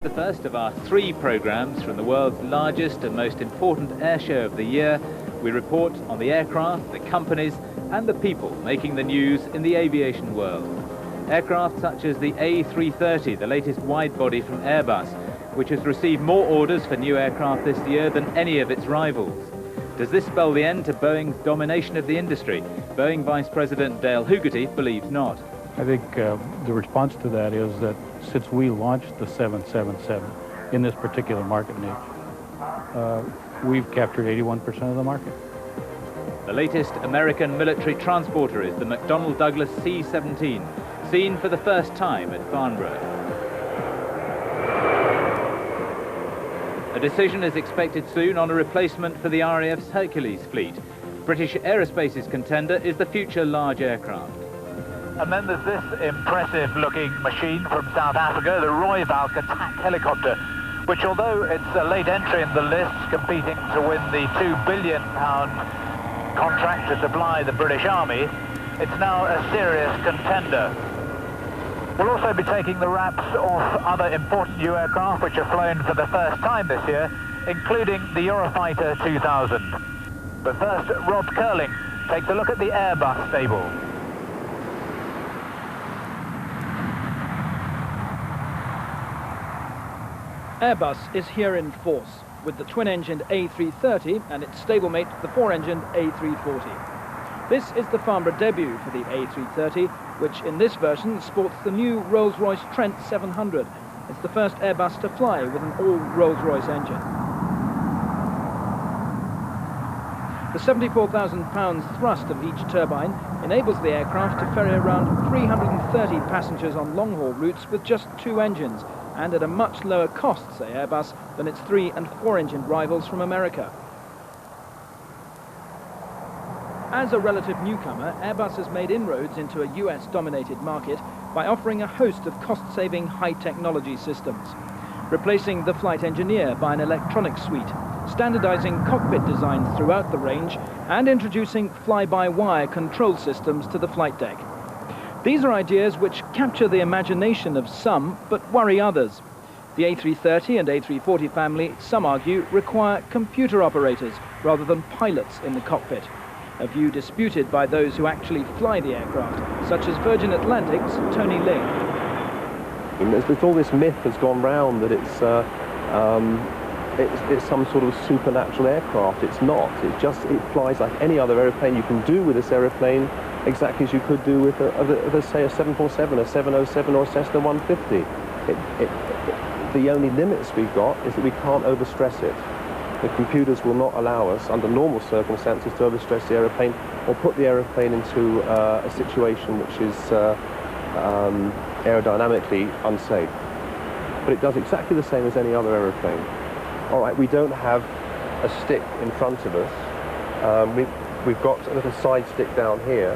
The first of our 3 programs from the world's largest and most important air show of the year. We report on the aircraft, the companies and the people making the news in the aviation world. Aircraft such as the A330, the latest wide-body from Airbus, which has received more orders for new aircraft this year than any of its rivals. Does this spell the end to Boeing's domination of the industry? Boeing Vice President Dale Hougerty believes not. I think the response to that is that since we launched the 777 in this particular market niche, we've captured 81% of the market. The latest American military transporter is the McDonnell Douglas C-17, seen for the first time at Farnborough. A decision is expected soon on a replacement for the RAF's Hercules fleet. British Aerospace's contender is the future large aircraft. And then there's this impressive-looking machine from South Africa, the Royvalk attack helicopter, which, although it's a late entry in the list, competing to win the £2 billion contract to supply the British Army, it's now a serious contender. We'll also be taking the wraps off other important new aircraft which are flown for the first time this year, including the Eurofighter 2000. But first, Rob Curling takes a look at the Airbus stable. Airbus is here in force, with the twin-engined A330 and its stablemate, the 4-engined A340. This is the Farnborough debut for the A330, which in this version sports the new Rolls-Royce Trent 700. It's the first Airbus to fly with an all-Rolls-Royce engine. The 74,000-pound thrust of each turbine enables the aircraft to ferry around 330 passengers on long-haul routes with just 2 engines, and at a much lower cost, say Airbus, than its 3- and 4-engined rivals from America. As a relative newcomer, Airbus has made inroads into a US-dominated market by offering a host of cost-saving high-technology systems, replacing the flight engineer by an electronic suite, standardizing cockpit designs throughout the range, and introducing fly-by-wire control systems to the flight deck. These are ideas which capture the imagination of some, but worry others. The A330 and A340 family, some argue, require computer operators rather than pilots in the cockpit, a view disputed by those who actually fly the aircraft, such as Virgin Atlantic's Tony Ling. All this myth has gone round that it's some sort of supernatural aircraft. It's not. It flies like any other aeroplane. You can do with this aeroplane exactly as you could do with, say, a 747, a 707 or a Cessna 150. The only limits we've got is that we can't overstress it. The computers will not allow us, under normal circumstances, to overstress the aeroplane or put the aeroplane into a situation which is aerodynamically unsafe. But it does exactly the same as any other aeroplane. All right, we don't have a stick in front of us. We've got a little side stick down here.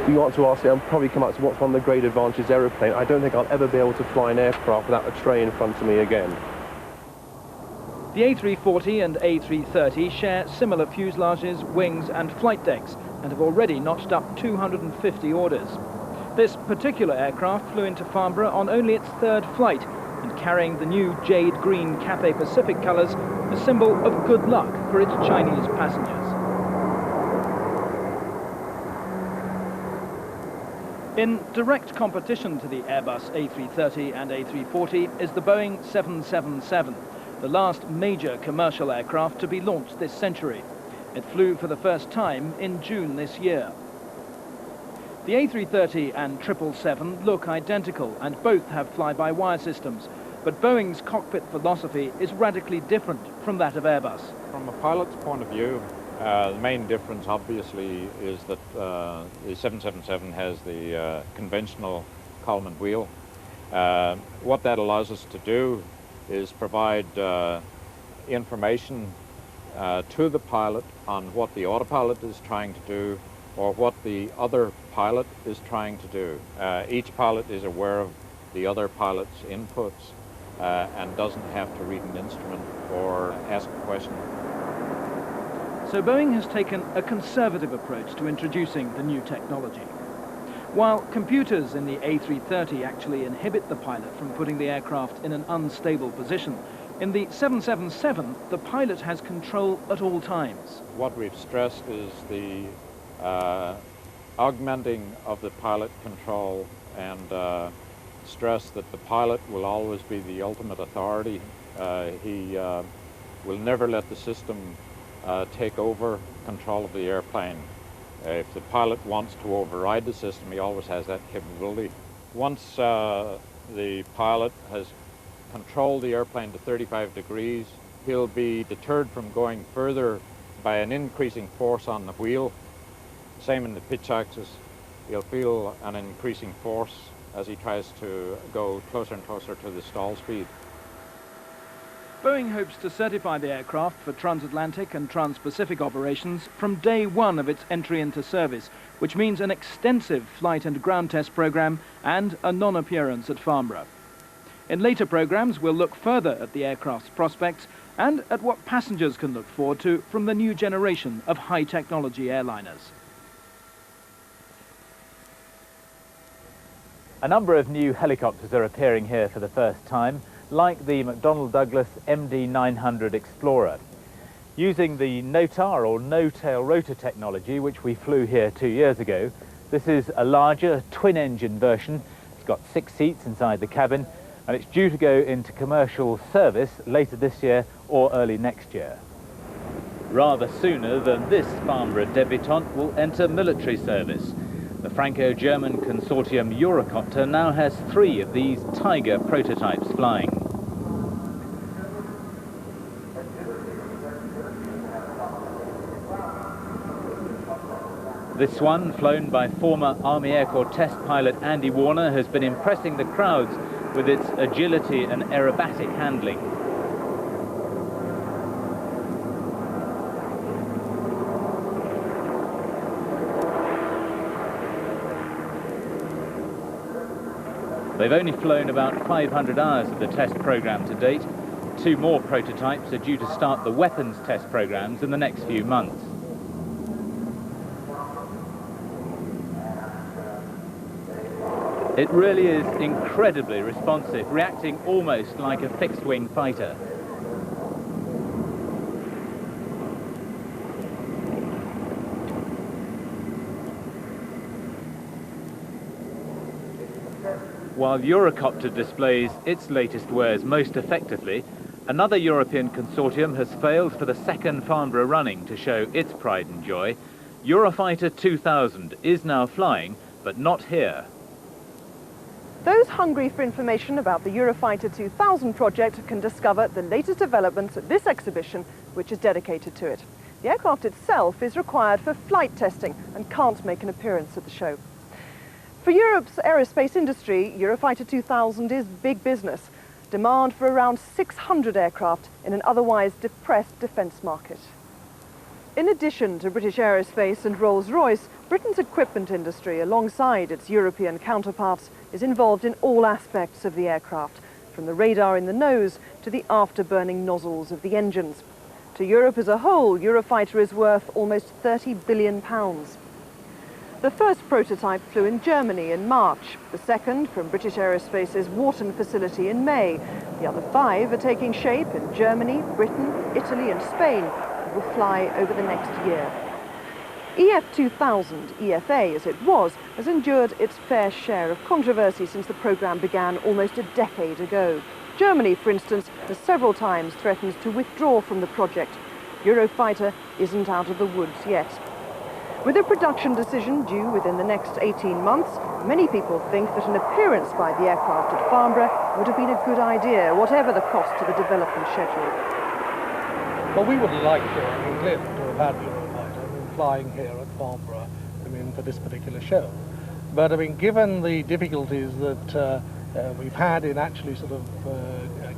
You want to ask me, I'll probably come up to what's one of the great advantages of aeroplane. I don't think I'll ever be able to fly an aircraft without a tray in front of me again. The A340 and A330 share similar fuselages, wings and flight decks and have already notched up 250 orders. This particular aircraft flew into Farnborough on only its 3rd flight, and carrying the new jade green Cathay Pacific colours, a symbol of good luck for its Chinese passengers. In direct competition to the Airbus A330 and A340 is the Boeing 777, the last major commercial aircraft to be launched this century. It flew for the first time in June this year. The A330 and 777 look identical and both have fly-by-wire systems, but Boeing's cockpit philosophy is radically different from that of Airbus. From a pilot's point of view, the main difference obviously is that the 777 has the conventional column and wheel. What that allows us to do is provide information to the pilot on what the autopilot is trying to do or what the other pilot is trying to do. Each pilot is aware of the other pilot's inputs and doesn't have to read an instrument or ask a question. So Boeing has taken a conservative approach to introducing the new technology. While computers in the A330 actually inhibit the pilot from putting the aircraft in an unstable position, in the 777, the pilot has control at all times. What we've stressed is the augmenting of the pilot control, and stress that the pilot will always be the ultimate authority. He will never let the system take over control of the airplane. If the pilot wants to override the system, he always has that capability. Once the pilot has controlled the airplane to 35 degrees, he'll be deterred from going further by an increasing force on the wheel. Same in the pitch axis. He'll feel an increasing force as he tries to go closer and closer to the stall speed. Boeing hopes to certify the aircraft for transatlantic and trans-Pacific operations from day one of its entry into service, which means an extensive flight and ground test program and a non-appearance at Farnborough. In later programs, we'll look further at the aircraft's prospects and at what passengers can look forward to from the new generation of high-technology airliners. A number of new helicopters are appearing here for the first time, like the McDonnell Douglas MD-900 Explorer. Using the NOTAR or no-tail rotor technology, which we flew here 2 years ago, this is a larger twin-engine version. It's got 6 seats inside the cabin, and it's due to go into commercial service later this year or early next year. Rather sooner than this Farnborough debutante will enter military service. The Franco-German consortium Eurocopter now has 3 of these Tiger prototypes flying. This one, flown by former Army Air Corps test pilot Andy Warner, has been impressing the crowds with its agility and aerobatic handling. They've only flown about 500 hours of the test program to date. 2 more prototypes are due to start the weapons test programs in the next few months. It really is incredibly responsive, reacting almost like a fixed-wing fighter. While Eurocopter displays its latest wares most effectively, another European consortium has failed for the second Farnborough running to show its pride and joy. Eurofighter 2000 is now flying, but not here. Those hungry for information about the Eurofighter 2000 project can discover the latest developments at this exhibition, which is dedicated to it. The aircraft itself is required for flight testing and can't make an appearance at the show. For Europe's aerospace industry, Eurofighter 2000 is big business. Demand for around 600 aircraft in an otherwise depressed defence market. In addition to British Aerospace and Rolls-Royce, Britain's equipment industry, alongside its European counterparts, is involved in all aspects of the aircraft, from the radar in the nose to the afterburning nozzles of the engines. To Europe as a whole, Eurofighter is worth almost £30 billion. The first prototype flew in Germany in March, the second from British Aerospace's Warton facility in May. The other 5 are taking shape in Germany, Britain, Italy and Spain, and will fly over the next year. EF-2000, EFA as it was, has endured its fair share of controversy since the programme began almost a decade ago. Germany, for instance, has several times threatened to withdraw from the project. Eurofighter isn't out of the woods yet. With a production decision due within the next 18 months, many people think that an appearance by the aircraft at Farnborough would have been a good idea, whatever the cost to the development schedule. Well, we would have liked clearly to have had Eurofighter flying here at Farnborough, for this particular show. But given the difficulties that we've had in actually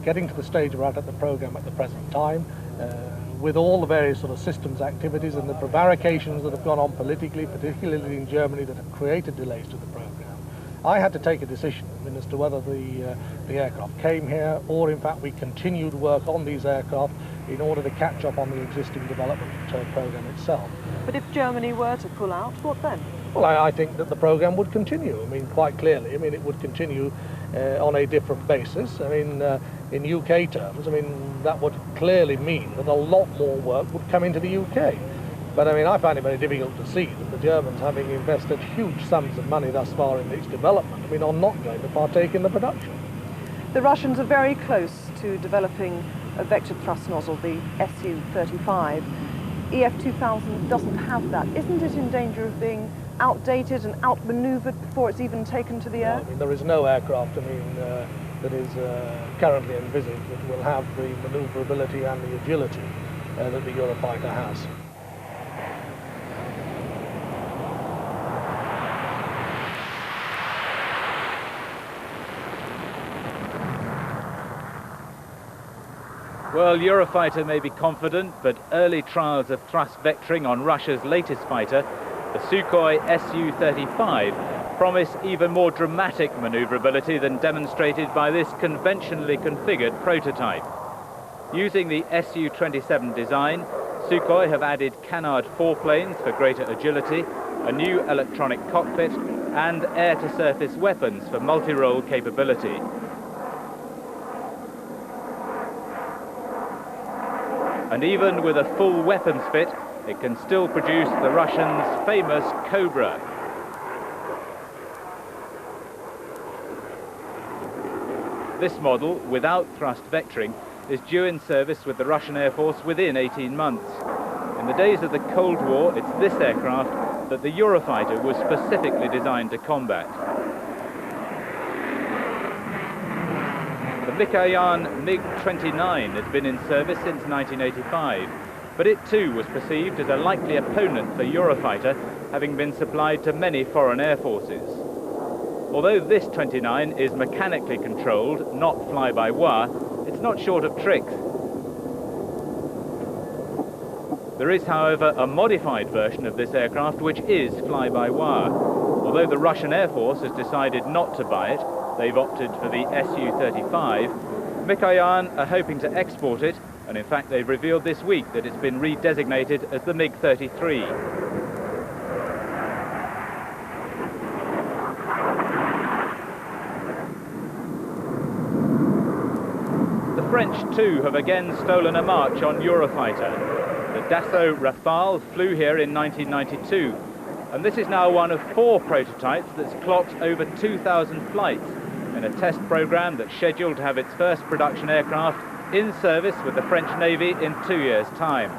getting to the stage we're at the programme at the present time, with all the various systems activities and the prevarications that have gone on politically, particularly in Germany, that have created delays to the programme, I had to take a decision as to whether the aircraft came here or in fact we continued work on these aircraft in order to catch up on the existing development programme itself. But if Germany were to pull out, what then? Well, I think that the program would continue. I mean, quite clearly. I mean, it would continue on a different basis. I mean, in UK terms, I mean, that would clearly mean that a lot more work would come into the UK. But I mean, I find it very difficult to see that the Germans, having invested huge sums of money thus far in its development, I mean, are not going to partake in the production. The Russians are very close to developing a vector thrust nozzle, the Su-35. EF-2000 doesn't have that. Isn't it in danger of being outdated and outmaneuvered before it's even taken to the air? No, I mean, there is no aircraft, I mean, that is currently envisaged that will have the manoeuvrability and the agility that the Eurofighter has. Well, Eurofighter may be confident, but early trials of thrust vectoring on Russia's latest fighter, the Sukhoi Su-35, promise even more dramatic manoeuvrability than demonstrated by this conventionally configured prototype. Using the Su-27 design, Sukhoi have added canard foreplanes for greater agility, a new electronic cockpit, and air-to-surface weapons for multi-role capability. And even with a full weapons fit, it can still produce the Russians' famous Cobra. This model, without thrust vectoring, is due in service with the Russian Air Force within 18 months. In the days of the Cold War, it's this aircraft that the Eurofighter was specifically designed to combat. The Mikoyan MiG-29 has been in service since 1985, but it too was perceived as a likely opponent for Eurofighter, having been supplied to many foreign air forces. Although this 29 is mechanically controlled, not fly-by-wire, it's not short of tricks. There is, however, a modified version of this aircraft which is fly-by-wire. Although the Russian Air Force has decided not to buy it, they've opted for the Su-35. Mikoyan are hoping to export it, and in fact they've revealed this week that it's been redesignated as the MiG-33. The French too have again stolen a march on Eurofighter. The Dassault Rafale flew here in 1992, and this is now one of 4 prototypes that's clocked over 2,000 flights in a test program that's scheduled to have its first production aircraft in service with the French Navy in 2 years' time.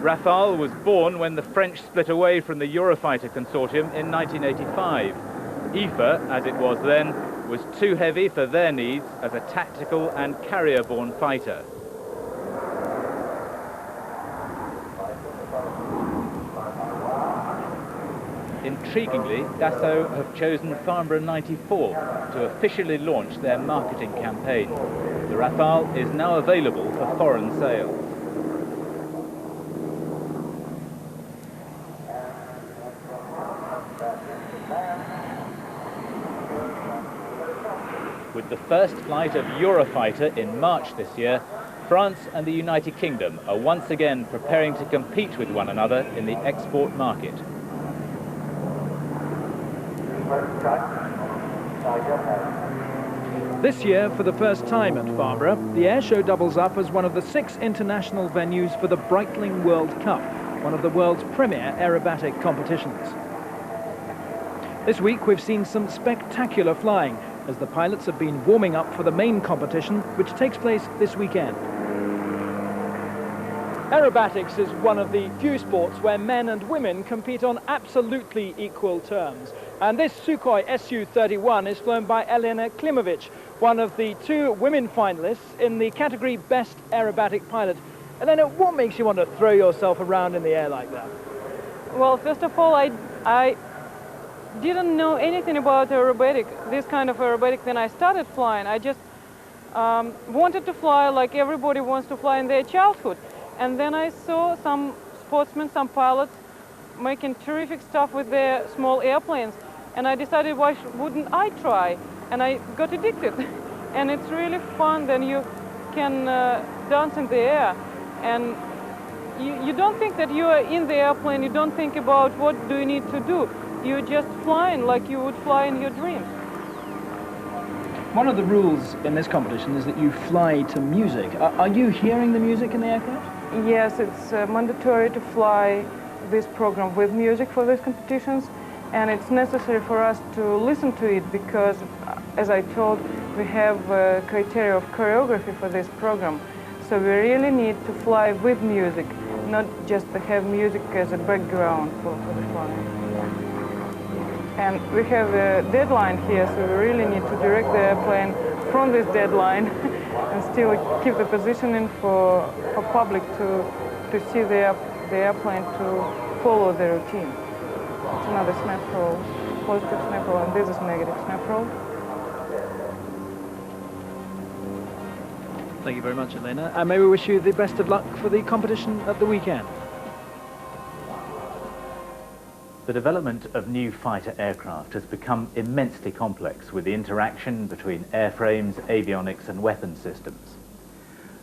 Rafale was born when the French split away from the Eurofighter consortium in 1985. IFA, as it was then, was too heavy for their needs as a tactical and carrier-borne fighter. Intriguingly, Dassault have chosen Farnborough 94 to officially launch their marketing campaign. The Rafale is now available for foreign sales. With the first flight of Eurofighter in March this year, France and the United Kingdom are once again preparing to compete with one another in the export market. This year, for the first time at Farnborough, the airshow doubles up as one of the 6 international venues for the Breitling World Cup, one of the world's premier aerobatic competitions. This week we've seen some spectacular flying as the pilots have been warming up for the main competition, which takes place this weekend. Aerobatics is one of the few sports where men and women compete on absolutely equal terms. And this Sukhoi Su-31 is flown by Elena Klimovich, one of the 2 women finalists in the category Best Aerobatic Pilot. Elena, what makes you want to throw yourself around in the air like that? Well, first of all, I didn't know anything about this kind of aerobatic when I started flying. I just wanted to fly like everybody wants to fly in their childhood. And then I saw some sportsmen, some pilots making terrific stuff with their small airplanes. And I decided, why wouldn't I try? And I got addicted. And it's really fun. Then you can dance in the air. And you don't think that you are in the airplane, you don't think about what do you need to do. You're just flying like you would fly in your dreams. One of the rules in this competition is that you fly to music. Are you hearing the music in the aircraft? Yes, it's mandatory to fly this program with music for these competitions, and it's necessary for us to listen to it because, as I told, we have criteria of choreography for this program. So we really need to fly with music, not just to have music as a background for the flying. And we have a deadline here, so we really need to direct the airplane from this deadline and still keep the positioning for public to see the airplane to follow the routine. It's another snap roll, positive snap roll, and this is negative snap roll. Thank you very much, Elena. And may we wish you the best of luck for the competition at the weekend. The development of new fighter aircraft has become immensely complex with the interaction between airframes, avionics and weapons systems.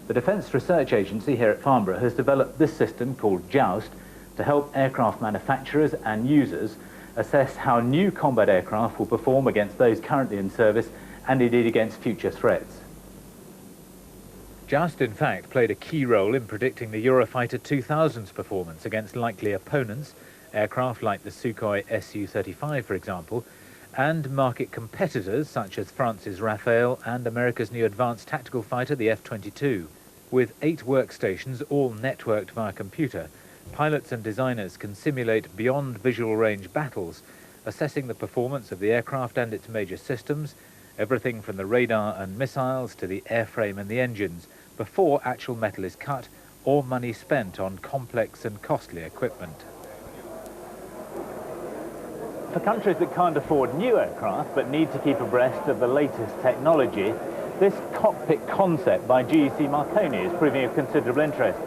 The Defence Research Agency here at Farnborough has developed this system called JOUST to help aircraft manufacturers and users assess how new combat aircraft will perform against those currently in service and indeed against future threats. JOUST, in fact, played a key role in predicting the Eurofighter 2000's performance against likely opponents, aircraft like the Sukhoi Su-35, for example, and market competitors such as France's Rafale and America's new advanced tactical fighter, the F-22. With 8 workstations, all networked via computer, pilots and designers can simulate beyond visual range battles, assessing the performance of the aircraft and its major systems, everything from the radar and missiles to the airframe and the engines, before actual metal is cut or money spent on complex and costly equipment. For countries that can't afford new aircraft but need to keep abreast of the latest technology, this cockpit concept by GEC Marconi is proving of considerable interest.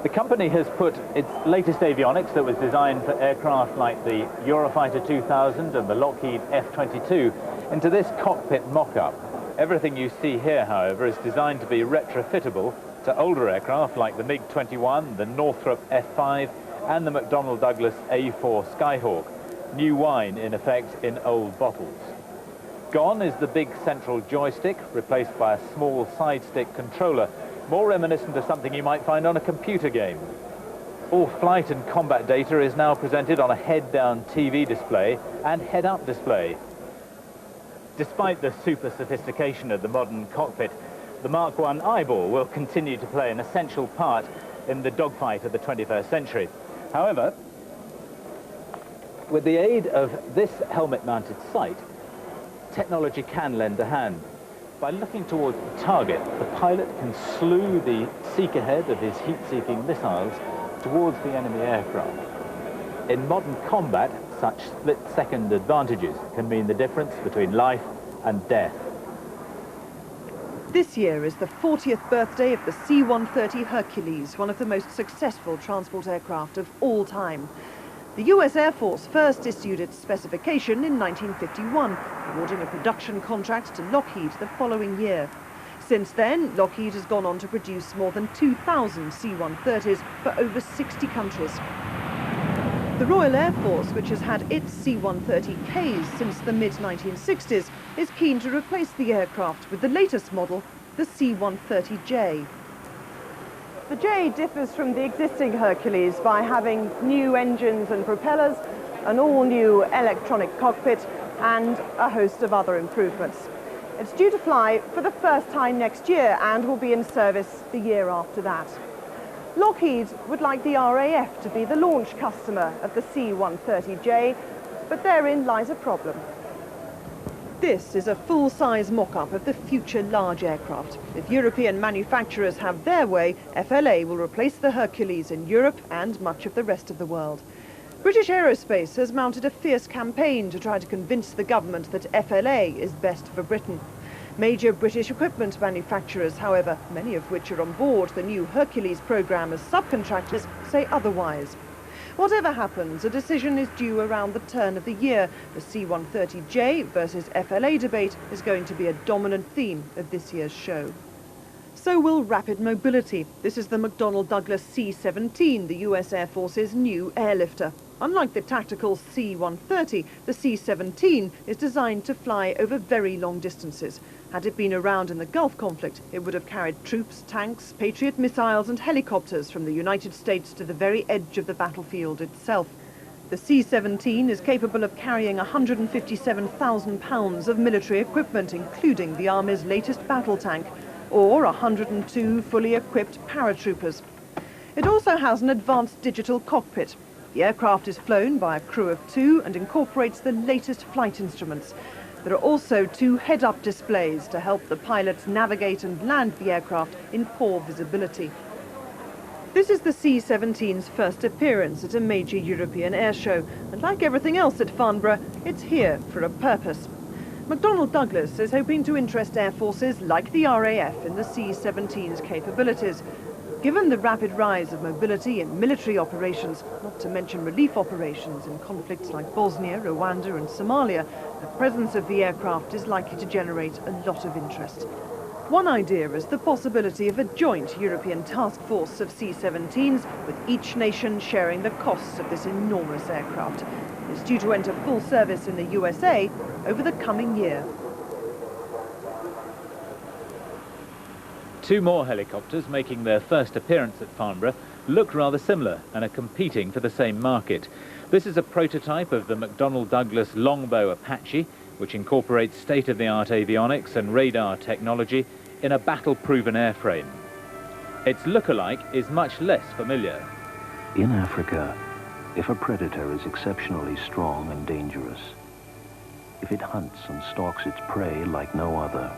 The company has put its latest avionics that was designed for aircraft like the Eurofighter 2000 and the Lockheed F-22 into this cockpit mock-up. Everything you see here, however, is designed to be retrofittable to older aircraft like the MiG-21, the Northrop F-5 and the McDonnell Douglas A-4 Skyhawk. New wine, in effect, in old bottles. Gone is the big central joystick, replaced by a small side stick controller, more reminiscent of something you might find on a computer game. All flight and combat data is now presented on a head-down TV display and head-up display. Despite the super sophistication of the modern cockpit, the Mark I eyeball will continue to play an essential part in the dogfight of the 21st century. However, with the aid of this helmet-mounted sight, technology can lend a hand. By looking towards the target, the pilot can slew the seeker head of his heat-seeking missiles towards the enemy aircraft. In modern combat, such split-second advantages can mean the difference between life and death. This year is the 40th birthday of the C-130 Hercules, one of the most successful transport aircraft of all time. The US Air Force first issued its specification in 1951, awarding a production contract to Lockheed the following year. Since then, Lockheed has gone on to produce more than 2,000 C-130s for over 60 countries. The Royal Air Force, which has had its C-130Ks since the mid-1960s, is keen to replace the aircraft with the latest model, the C-130J. The J differs from the existing Hercules by having new engines and propellers, an all-new electronic cockpit, and a host of other improvements. It's due to fly for the first time next year and will be in service the year after that. Lockheed would like the RAF to be the launch customer of the C-130J, but therein lies a problem. This is a full-size mock-up of the future large aircraft. If European manufacturers have their way, FLA will replace the Hercules in Europe and much of the rest of the world. British Aerospace has mounted a fierce campaign to try to convince the government that FLA is best for Britain. Major British equipment manufacturers, however, many of which are on board the new Hercules programme as subcontractors, say otherwise. Whatever happens, a decision is due around the turn of the year. The C-130J versus FLA debate is going to be a dominant theme of this year's show. So will rapid mobility. This is the McDonnell Douglas C-17, the US Air Force's new airlifter. Unlike the tactical C-130, the C-17 is designed to fly over very long distances. Had it been around in the Gulf conflict, it would have carried troops, tanks, Patriot missiles and helicopters from the United States to the very edge of the battlefield itself. The C-17 is capable of carrying 157,000 pounds of military equipment, including the Army's latest battle tank, or 102 fully equipped paratroopers. It also has an advanced digital cockpit. The aircraft is flown by a crew of 2 and incorporates the latest flight instruments. There are also 2 head-up displays to help the pilots navigate and land the aircraft in poor visibility. This is the C-17's first appearance at a major European airshow, and like everything else at Farnborough, it's here for a purpose. McDonnell Douglas is hoping to interest air forces like the RAF in the C-17's capabilities. Given the rapid rise of mobility in military operations, not to mention relief operations in conflicts like Bosnia, Rwanda and Somalia, the presence of the aircraft is likely to generate a lot of interest. One idea is the possibility of a joint European task force of C-17s, with each nation sharing the costs of this enormous aircraft. It's due to enter full service in the USA over the coming year. 2 more helicopters making their first appearance at Farnborough look rather similar and are competing for the same market. This is a prototype of the McDonnell Douglas Longbow Apache, which incorporates state-of-the-art avionics and radar technology in a battle-proven airframe. Its look-alike is much less familiar. In Africa, if a predator is exceptionally strong and dangerous, if it hunts and stalks its prey like no other,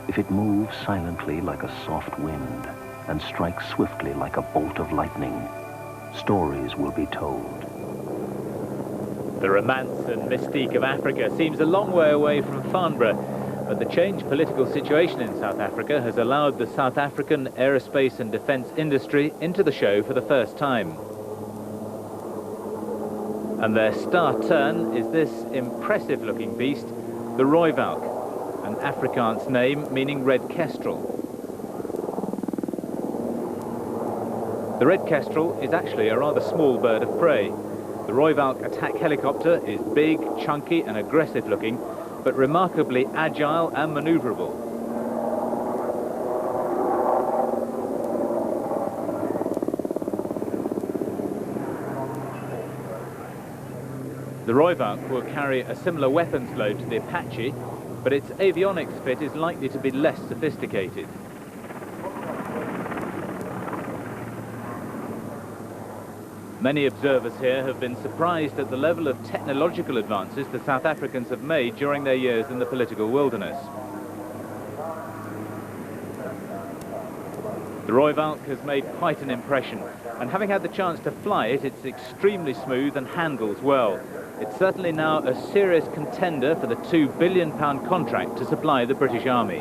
if it moves silently like a soft wind and strikes swiftly like a bolt of lightning, stories will be told. The romance and mystique of Africa seems a long way away from Farnborough, but the changed political situation in South Africa has allowed the South African aerospace and defence industry into the show for the first time. And their star turn is this impressive-looking beast, the Rooivalk, an Afrikaans name meaning red kestrel. The red kestrel is actually a rather small bird of prey. The Rooivalk attack helicopter is big, chunky and aggressive looking, but remarkably agile and manoeuvrable. The Rooivalk will carry a similar weapons load to the Apache, but its avionics fit is likely to be less sophisticated. Many observers here have been surprised at the level of technological advances the South Africans have made during their years in the political wilderness. The Rooivalk has made quite an impression, and having had the chance to fly it, it's extremely smooth and handles well. It's certainly now a serious contender for the £2 billion contract to supply the British Army.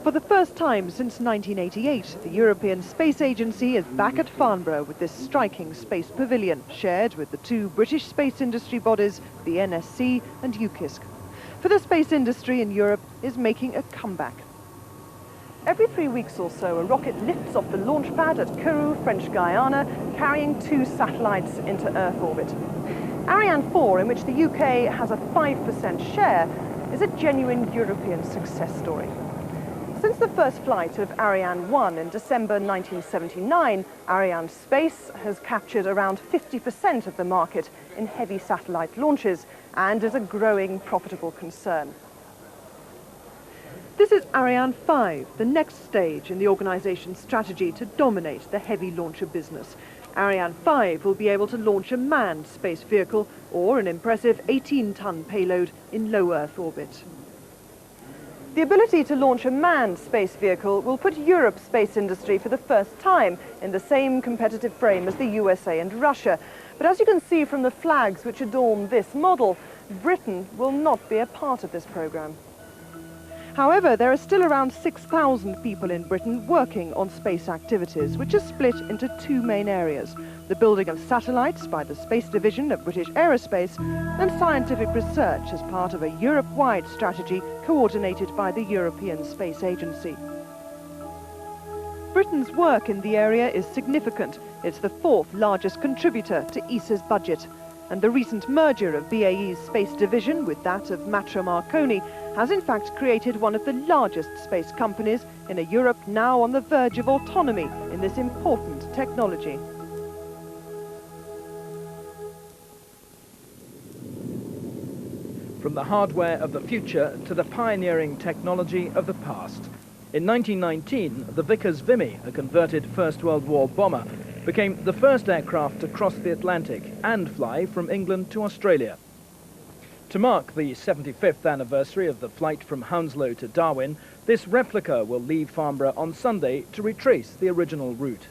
For the first time since 1988, the European Space Agency is back at Farnborough with this striking space pavilion, shared with the 2 British space industry bodies, the NSC and UKISC. For the space industry in Europe is making a comeback. Every 3 weeks or so, a rocket lifts off the launch pad at Kourou, French Guiana, carrying 2 satellites into Earth orbit. Ariane 4, in which the UK has a 5% share, is a genuine European success story. Since the first flight of Ariane 1 in December 1979, Ariane Space has captured around 50% of the market in heavy satellite launches and is a growing profitable concern. This is Ariane 5, the next stage in the organization's strategy to dominate the heavy launcher business. Ariane 5 will be able to launch a manned space vehicle or an impressive 18-ton payload in low Earth orbit. The ability to launch a manned space vehicle will put Europe's space industry for the first time in the same competitive frame as the USA and Russia. But as you can see from the flags which adorn this model, Britain will not be a part of this program. However, there are still around 6,000 people in Britain working on space activities, which are split into two main areas: the building of satellites by the Space Division of British Aerospace, and scientific research as part of a Europe-wide strategy coordinated by the European Space Agency. Britain's work in the area is significant. It's the fourth largest contributor to ESA's budget. And the recent merger of BAE's Space Division with that of Matra Marconi has in fact created one of the largest space companies in a Europe now on the verge of autonomy in this important technology. From the hardware of the future to the pioneering technology of the past. In 1919, the Vickers Vimy, a converted First World War bomber, became the first aircraft to cross the Atlantic and fly from England to Australia. To mark the 75th anniversary of the flight from Hounslow to Darwin, this replica will leave Farnborough on Sunday to retrace the original route.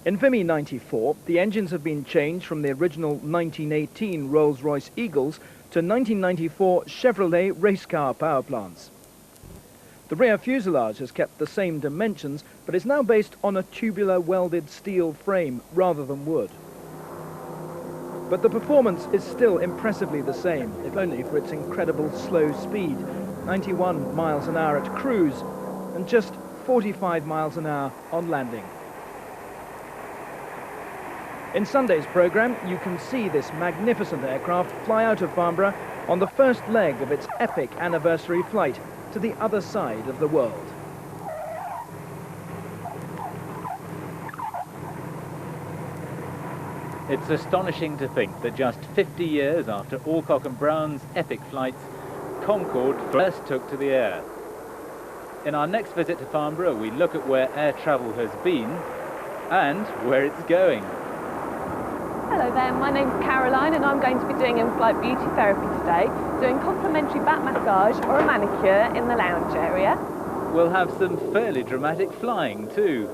In Vimy 94, the engines have been changed from the original 1918 Rolls-Royce Eagles to 1994 Chevrolet race car power plants. The rear fuselage has kept the same dimensions, but is now based on a tubular welded steel frame rather than wood. But the performance is still impressively the same, if only for its incredible slow speed, 91 miles an hour at cruise and just 45 miles an hour on landing. In Sunday's programme, you can see this magnificent aircraft fly out of Farnborough on the first leg of its epic anniversary flight to the other side of the world. It's astonishing to think that just 50 years after Alcock and Brown's epic flights, Concorde first took to the air. In our next visit to Farnborough, we look at where air travel has been and where it's going. Hello there, my name's Caroline and I'm going to be doing in-flight beauty therapy today, doing complimentary back massage or a manicure in the lounge area. We'll have some fairly dramatic flying too.